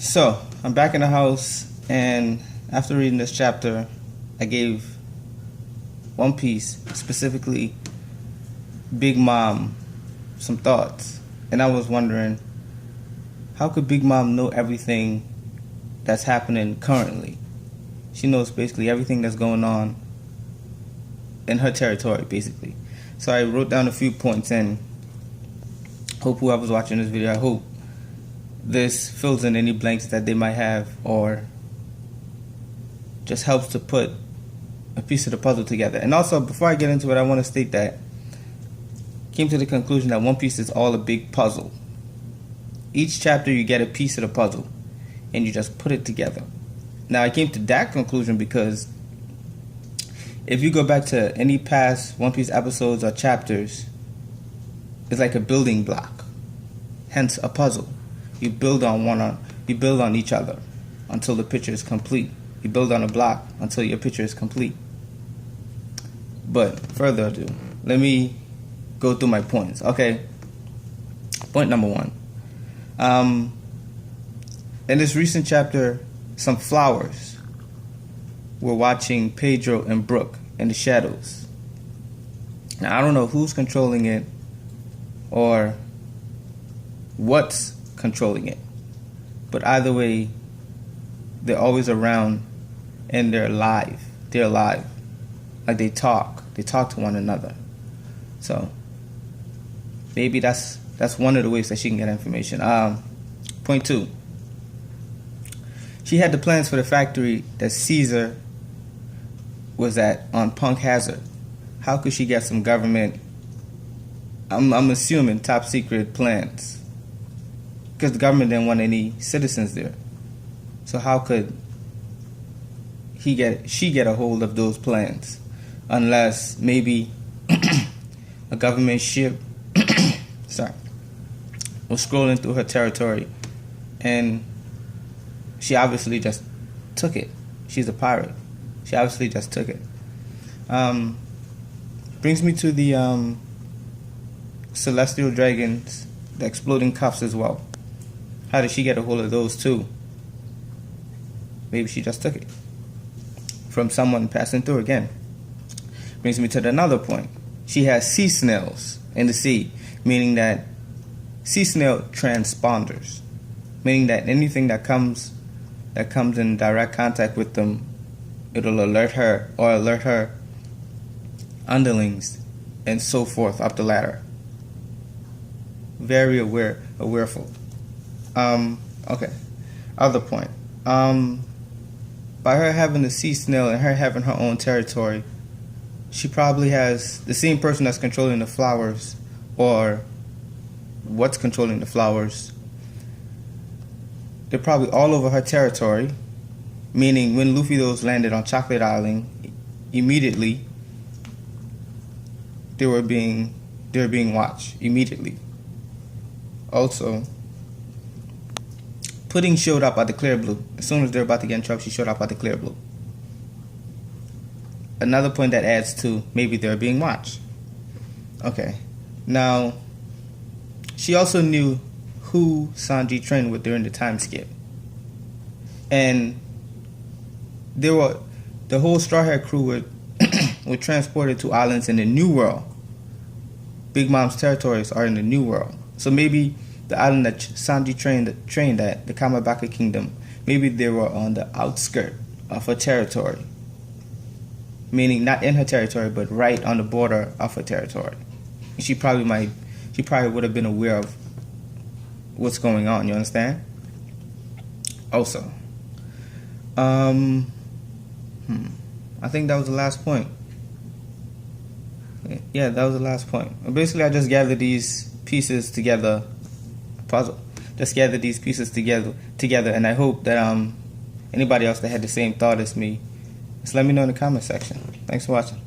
So, I'm back in the house, and after reading this chapter, I gave One Piece, specifically Big Mom, some thoughts. And I was wondering, how could Big Mom know everything that's happening currently? She knows basically everything that's going on in her territory, basically. So I wrote down a few points, and hope whoever's watching this video, I hope this fills in any blanks that they might have, or just helps to put a piece of the puzzle together. And also, before I get into it, I want to state that I came to the conclusion that One Piece is all a big puzzle. Each chapter you get a piece of the puzzle, and you just put it together. Now, I came to that conclusion because if you go back to any past One Piece episodes or chapters, it's like a building block, hence a puzzle. You build on each other until the picture is complete. You build on a block until your picture is complete. But further ado, let me go through my points. Okay. Point number one. In this recent chapter, some flowers were watching Pedro and Brook in the shadows. Now, I don't know who's controlling it or what's controlling it, but either way, they're always around and they're alive. They're alive. Like they talk to one another. So maybe that's one of the ways that she can get information. Point two. She had the plans for the factory that Caesar was at on Punk Hazard. How could she get some government, I'm assuming top secret plans? Because the government didn't want any citizens there. So how could she get a hold of those plans? Unless maybe a government ship was scrolling through her territory, and she obviously just took it. She's a pirate. She obviously just took it. Brings me to the celestial dragons, the exploding cuffs as well. How did she get a hold of those too? Maybe she just took it from someone passing through again. Brings me to another point. She has sea snails in the sea, meaning that sea snail transponders, meaning that anything that comes in direct contact with them, it'll alert her or alert her underlings and so forth up the ladder. Very awareful. Okay. Other point. By her having the sea snail and her having her own territory, she probably has the same person that's controlling the flowers, or what's controlling the flowers. They're probably all over her territory, meaning when Luffy those landed on Chocolate Island, immediately they were being watched immediately. Also, Pudding showed up at the Clear Blue. As soon as they're about to get in trouble, she showed up at the Clear Blue. Another point that adds to maybe they're being watched. Okay. Now, she also knew who Sanji trained with during the time skip. And the whole Straw Hat crew were transported to islands in the New World. Big Mom's territories are in the New World. So maybe the island that Sanji trained at, the Kamabaka Kingdom, maybe they were on the outskirt of her territory. Meaning not in her territory, but right on the border of her territory. She probably would have been aware of what's going on, you understand? Also, I think that was the last point. Yeah, that was the last point. Basically, I just gathered these pieces together, puzzle. Just gathered these pieces together, and I hope that anybody else that had the same thought as me, just let me know in the comment section. Thanks for watching.